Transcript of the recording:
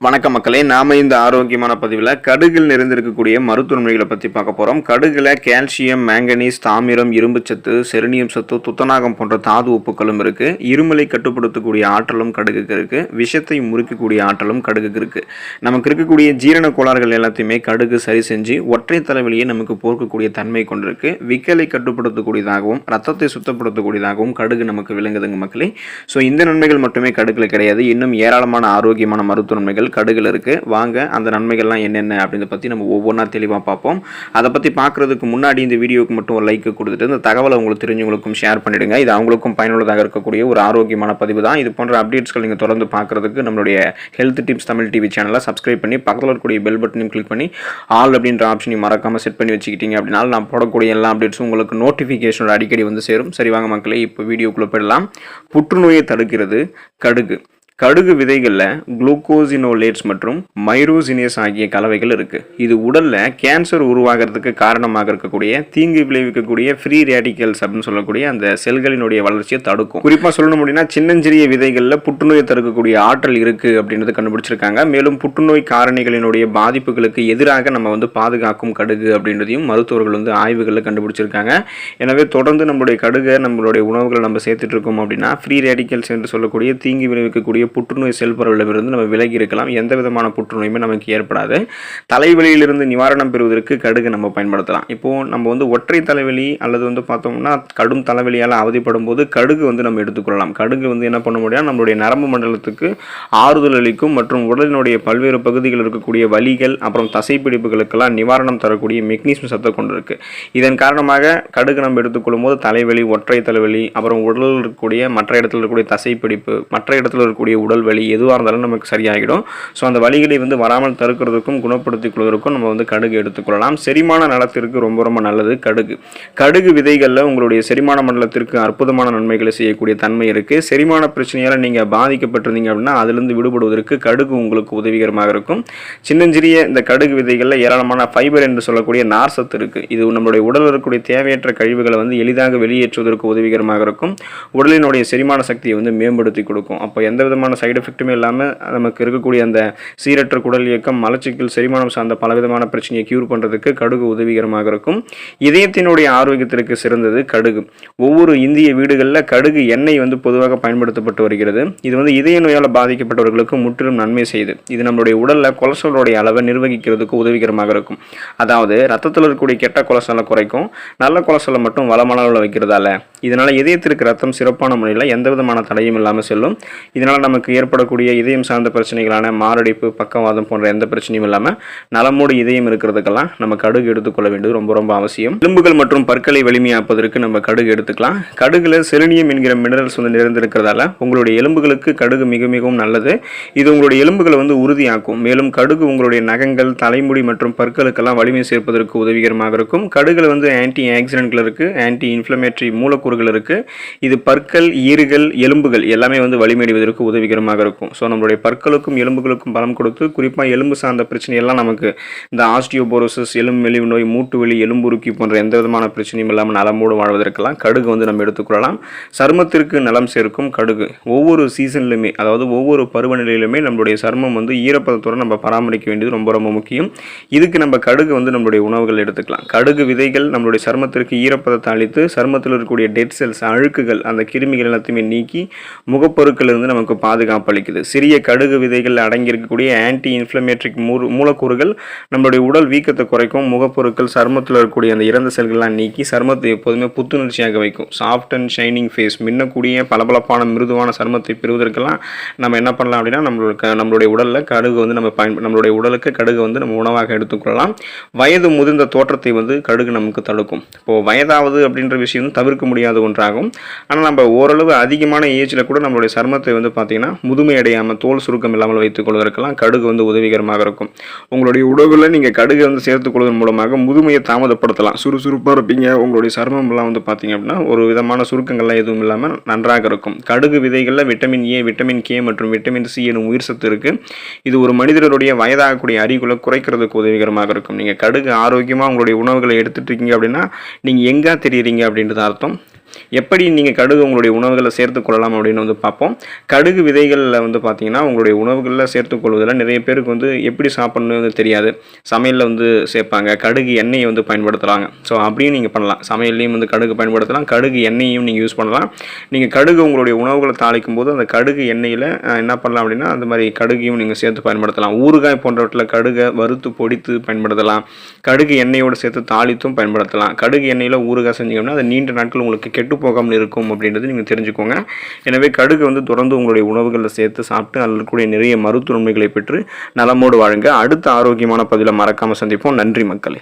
வணக்கம் மக்களே, நாம இந்த ஆரோக்கியமான பதிவில் கடுகில் நிறைந்திருக்கக்கூடிய மருத்துவமனைகளை பற்றி பார்க்க போகிறோம். கடுகில் கால்சியம், மேங்கனீஸ், தாமிரம், இரும்புச்சத்து, செரினியம் சத்து, துத்தநாகம் போன்ற தாது உப்புக்களும் இருக்குது. இருமலை கட்டுப்படுத்தக்கூடிய ஆற்றலும் கடுகுக்கு இருக்குது. விஷத்தை முறிக்கக்கூடிய ஆற்றலும் கடுகுக்கு இருக்குது. நமக்கு இருக்கக்கூடிய ஜீரண கோளாறுகள் எல்லாத்தையுமே கடுகு சரி செஞ்சு ஒற்றை தலைவலியை நமக்கு போர்க்கக்கூடிய தன்மை கொண்டிருக்கு. விக்கலை கட்டுப்படுத்தக்கூடியதாகவும் ரத்தத்தை சுத்தப்படுத்தக்கூடியதாகவும் கடுகு நமக்கு விளங்குதுங்க மக்களே. ஸோ இந்த நன்மைகள் மட்டுமே கடுகுல கிடையாது, இன்னும் ஏராளமான ஆரோக்கியமான மருத்துவ நன்மைகள் கடுகுல இருக்கு. வாங்க அந்த நன்மைகள்லாம் என்னென்ன அப்படின்றத பற்றி நம்ம ஒவ்வொன்றா தெளிவாக பார்ப்போம். அதை பற்றி பார்க்குறதுக்கு முன்னாடி இந்த வீடியோக்கு மட்டும் ஒரு லைக் கொடுத்துட்டு இந்த தகவலை உங்களுக்கு தெரிஞ்சவங்களுக்கும் ஷேர் பண்ணிடுங்க. இது அவங்களுக்கும் பயனுள்ளதாக இருக்கக்கூடிய ஒரு ஆரோக்கியமான பதிவு தான். இது போன்ற அப்டேட்ஸ்கள் நீங்கள் தொடர்ந்து பார்க்குறதுக்கு நம்மளுடைய ஹெல்த் டிப்ஸ் தமிழ் டிவி சேனலை சப்ஸ்கிரைப் பண்ணி பக்கத்தில் இருக்கக்கூடிய பெல் பட்டனையும் கிளிக் பண்ணி ஆல் அப்படின்ற ஆப்ஷனையும் மறக்காமல் செட் பண்ணி வச்சுக்கிட்டீங்க அப்படின்னா நான் போடக்கூடிய எல்லா அப்டேட்ஸும் உங்களுக்கு நோட்டிஃபிகேஷனோட அடிக்கடி வந்து சேரும். சரி வாங்க மக்களே, இப்போ வீடியோக்குள்ளே போயிடலாம். புற்றுநோயை தடுக்கிறது கடுகு. கடுகு விதைகளில் குளுக்கோசினோலேட்ஸ் மற்றும் மைரோசினேஸ் ஆகிய கலவைகள் இருக்குது. இது உடலில் கேன்சர் உருவாகிறதுக்கு காரணமாக இருக்கக்கூடிய தீங்கு விளைவிக்கக்கூடிய ஃப்ரீ ரேடிக்கல்ஸ் அப்படின்னு சொல்லக்கூடிய அந்த செல்களினுடைய வளர்ச்சியை தடுக்கும். குறிப்பாக சொல்லணும் அப்படின்னா சின்னஞ்சிறிய விதைகளில் புற்றுநோயை தடுக்கக்கூடிய ஆற்றல் இருக்குது அப்படின்றது கண்டுபிடிச்சிருக்காங்க. மேலும் புற்றுநோய் காரணிகளினுடைய பாதிப்புகளுக்கு எதிராக நம்ம பாதுகாக்கும் கடுகு அப்படின்றதையும் மருத்துவர்கள் ஆய்வுகளில் கண்டுபிடிச்சிருக்காங்க. எனவே தொடர்ந்து நம்மளுடைய கடுகை நம்மளுடைய உணவுகளை நம்ம சேர்த்துட்டு இருக்கோம் அப்படின்னா ஃப்ரீ ரேடிக்கல்ஸ் என்று சொல்லக்கூடிய தீங்கு விளைவிக்கக்கூடிய புற்றுநோய் செல் பரவலிலிருந்து நம்ம விலகி இருக்கலாம். எந்த விதமான புற்றுநோயுமே நமக்கு ஏற்படாது. தலைவலியிலிருந்து நிவாரணம் பெறுவதற்கு கடுகு நம்ம பயன்படுத்தலாம். இப்போ நம்ம ஒற்றை தலைவலி அல்லது பார்த்தோம்னா கடும் தலைவலியால் அவதிப்படும் போது கடுகு நம்ம எடுத்துக்கொள்ளலாம். கடுகு என்ன பண்ண முடியும், நம்மளுடைய நரம்பு மண்டலத்துக்கு ஆறுதல் அளிக்கும் மற்றும் உடலினுடைய பல்வேறு பகுதிகளில் இருக்கக்கூடிய வலிகள் அப்புறம் தசைப்பிடிப்புகளுக்கெல்லாம் நிவாரணம் தரக்கூடிய மெக்னீசியம் சத்தை கொண்டிருக்கு. இதன் காரணமாக கடுகு நம்ம எடுத்துக்கொள்ளும் போது தலைவலி, ஒற்றை தலைவலி, அப்புறம் உடலில் இருக்கக்கூடிய மற்ற இடத்துல இருக்கக்கூடிய தசைப்பிடிப்பு, மற்ற இடத்துல இருக்கக்கூடிய உடல் வலி எதுவாக இருந்தாலும் நமக்கு சரியாகிடும். ஸோ அந்த வலிகளை வராமல் தடுக்கிறதுக்கும் குணப்படுத்திக் கொள்வதற்கும் நம்ம கடுகு எடுத்துக்கொள்ளலாம். செரிமான நலத்திற்கு ரொம்ப ரொம்ப நல்லது கடுகு. கடுகு விதைகளில் உங்களுடைய செரிமான மண்டலத்திற்கு அற்புதமான நன்மைகளை செய்யக்கூடிய தன்மை இருக்குது. செரிமான பிரச்சனையால் நீங்கள் பாதிக்கப்பட்டிருந்தீங்க அப்படின்னா அதிலிருந்து விடுபடுவதற்கு கடுகு உங்களுக்கு உதவிகரமாக இருக்கும். சின்னஞ்சிறிய இந்த கடுகு விதைகளில் ஏராளமான ஃபைபர் என்று சொல்லக்கூடிய நார் சத்து இருக்குது. இது நம்மளுடைய உடலில் இருக்கக்கூடிய தேவையற்ற கழிவுகளை எளிதாக வெளியேற்றுவதற்கு உதவிகரமாக இருக்கும். உடலினுடைய செரிமான சக்தியை மேம்படுத்தி கொடுக்கும். அப்போ எந்த விதமான சைடு எஃபெக்ட்டுமே இல்லாமல் நமக்கு இருக்கக்கூடிய அந்த சீரற்ற குடல் இயக்கம், மலச்சிக்கல், செரிமானம் சார்ந்த பலவிதமான பிரச்சனையை கியூர் பண்ணுறதுக்கு கடுகு உதவிகரமாக இருக்கும். இதயத்தினுடைய ஆரோக்கியத்திற்கு சிறந்தது கடுகு. ஒவ்வொரு இந்திய வீடுகளில் கடுகு எண்ணெய் பொதுவாக பயன்படுத்தப்பட்டு வருகிறது. இது இதய நோயால் பாதிக்கப்பட்டவர்களுக்கு முற்றிலும் நன்மை செய்யுது. இது நம்மளுடைய உடலில் கொலஸ்ட்ராலோடைய அளவை நிர்வகிக்கிறதுக்கு உதவிகரமாக இருக்கும். அதாவது ரத்தத்தில் இருக்கக்கூடிய கெட்ட கொலஸ்ட்ராலை குறைக்கும், நல்ல கொலஸ்ட்ராலை மட்டும் வளமான அளவில் வைக்கிறதால இதனால் இதயத்திற்கு ரத்தம் சிறப்பான முறையில் எந்த விதமான தடையும் இல்லாமல் செல்லும். இதனால் நமக்கு ஏற்படக்கூடிய இதயம் சார்ந்த பிரச்சனைகளான மாரடைப்பு, பக்கவாதம் போன்ற எந்த பிரச்சனையும் இல்லாமல் நலமோடு இதயம் இருக்கிறதுக்கெல்லாம் நம்ம கடுகு எடுத்துக்கொள்ள வேண்டியது ரொம்ப ரொம்ப அவசியம். எலும்புகள் மற்றும் பற்களை வலிமையாப்பதற்கு நம்ம கடுகு எடுத்துக்கலாம். கடுகுல செலினியம் என்கிற மினரல்ஸ் நிறைந்திருக்கிறதால உங்களுடைய எலும்புகளுக்கு கடுகு மிக மிகவும் நல்லது. இது உங்களுடைய எலும்புகளை உறுதியாக்கும். மேலும் கடுகு உங்களுடைய நகங்கள், தலைமுடி மற்றும் பற்களுக்கெல்லாம் வலிமை சேர்ப்பதற்கு உதவிகரமாக இருக்கும். கடுகுல ஆன்டி ஆக்சிடென்ட்கள் இருக்கு, ஆன்டி இன்ஃப்ளமேட்டரி மூலக்கூறுகள் இருக்கு. இது பற்கள், ஈறுகள், எலும்புகள் எல்லாமே வலிமையடைவதற்கு உதவிகரமாக இருக்கும். ஸோ நம்மளுடைய பற்களுக்கும் எலும்புகளுக்கும் பலம் கொடுத்து குறிப்பாக எலும்பு சார்ந்த பிரச்சனையெல்லாம் நமக்கு இந்த ஆஸ்டியோபோரோசிஸ், எலும்பு மெலிவு நோய், மூட்டு வலி, எலும்புருக்கி போன்ற எந்த விதமான பிரச்சனையும் இல்லாமல் நலமோடு வாழ்வதற்கெல்லாம் கடுகு நம்ம எடுத்துக்கொள்ளலாம். சருமத்திற்கு நலம் சேர்க்கும் கடுகு. ஒவ்வொரு சீசன்லையுமே, அதாவது ஒவ்வொரு பருவநிலையிலுமே நம்மளுடைய சருமம் ஈரப்பதத்தோடு நம்ம பராமரிக்க வேண்டியது ரொம்ப ரொம்ப முக்கியம். இதுக்கு நம்ம கடுகு நம்மளுடைய உணவுகள் எடுத்துக்கலாம். கடுகு விதைகள் நம்மளுடைய சருமத்திற்கு ஈரப்பதத்தை அளித்து சருமத்தில் இருக்கக்கூடிய டெட் செல்ஸ், அழுக்குகள், அந்த கிருமிகள் எல்லாத்தையுமே நீக்கி முகப்பொருட்கள் நமக்கு பாதுகாப்பு அளிக்குது. சிறிய கடுகு விதைகள் அடங்கி இருக்கக்கூடிய ஆன்டி இன்ஃப்ளமேட்டரி மூலக்கூறுகள் நம்மளுடைய உடல் வீக்கத்தை குறைக்கும். முகப்பொருட்கள், சருமத்தில் இருக்கக்கூடிய அந்த இறந்த செல்கள்லாம் நீக்கி சருமத்தை எப்போதுமே புத்துணர்ச்சியாக வைக்கும். சாஃப்ட் அண்ட் ஷைனிங் ஃபேஸ், மின்னக்கூடிய பளபளப்பான மிருதுவான சருமத்தை பெறுவதற்கெல்லாம் நம்ம என்ன பண்ணலாம் அப்படின்னா நம்மளுடைய உடலில் கடுகு நம்மளுடைய உடலுக்கு கடுகு நம்ம உணவாக எடுத்துக்கொள்ளலாம். வயது முதிர்ந்த தோற்றத்தை கடுகு நமக்கு தடுக்கும். இப்போது வயதாவது அப்படின்ற விஷயம் தவிர்க்க முடியாத ஒன்றாகும். ஆனால் நம்ம ஓரளவு அதிகமான ஏஜில் கூட நம்மளுடைய சருமத்தை பார்த்தீங்கன்னா முதுமை அடையாமல், தோல் சுருக்கம் இல்லாமல் வைத்துக் கொள்வதற்கெல்லாம் கடுகு உதவிகரமாக இருக்கும். உங்களுடைய உணவில் நீங்கள் கடுகு சேர்த்துக் கொள்வதன் மூலமாக முதுமையை தாமதப்படுத்தலாம். சுறுசுறுப்பாக இருப்பீங்க. உங்களுடைய சருமம் எல்லாம் பார்த்தீங்க அப்படின்னா ஒரு விதமான சுருக்கங்கள்லாம் எதுவும் இல்லாமல் நன்றாக இருக்கும். கடுகு விதைகளில் விட்டமின் ஏ, விட்டமின் கே மற்றும் விட்டமின் சி எனும் உயிர் சத்து இருக்கு. இது ஒரு மனிதருடைய வயதாகக்கூடிய அறிகுலை குறைக்கிறதுக்கு உதவிகரமாக இருக்கும். நீங்கள் கடுகு ஆரோக்கியமாக உங்களுடைய உணவுகளை எடுத்துட்டு இருக்கீங்க அப்படின்னா நீங்கள் எங்கே தெரியுறீங்க அப்படின்றது அர்த்தம். எப்படி நீங்கள் கடுகு உங்களுடைய உணவுகளை சேர்த்துக்கொள்ளலாம் அப்படின்னு வந்து பார்ப்போம். கடுகு விதைகளில் வந்து பார்த்தீங்கன்னா உங்களுடைய உணவுகளில் சேர்த்துக்கொள்வதில் நிறைய பேருக்கு வந்து எப்படி சாப்பிட்ணுன்னு தெரியாது. சமையலில் வந்து சேர்ப்பாங்க, கடுகு எண்ணெயை வந்து பயன்படுத்துகிறாங்க. ஸோ அப்படியும் நீங்கள் பண்ணலாம். சமையல்லையும் வந்து கடுகு பயன்படுத்தலாம், கடுகு எண்ணெயையும் நீங்கள் யூஸ் பண்ணலாம். நீங்கள் கடுகு உங்களுடைய உணவுகளை தாளிக்கும் போது அந்த கடுகு எண்ணெயில் என்ன பண்ணலாம் அப்படின்னா அந்த மாதிரி கடுகையும் நீங்கள் சேர்த்து பயன்படுத்தலாம். ஊறுகாய் போன்றவற்றில் கடுகை வறுத்து பொடித்து பயன்படுத்தலாம். கடுகு எண்ணெயோடு சேர்த்து தாளித்தும் பயன்படுத்தலாம். கடுகு எண்ணெயில் ஊறுகாய் செஞ்சீங்கன்னா அது நீண்ட நாட்கள் உங்களுக்கு கெட்டு போகாமல் இருக்கும் அப்படின்றது நீங்கள் தெரிஞ்சுக்கோங்க. எனவே கடுகு வந்து தொடர்ந்து உங்களுடைய உணவுகளில் சேர்த்து சாப்பிட்டு அதில் இருக்கக்கூடிய நிறைய மருத்துவ நன்மைகளை பெற்று நலமோடு வாழுங்க. அடுத்த ஆரோக்கியமான பதிவில் மறக்காமல் சந்திப்போம். நன்றி மக்களே.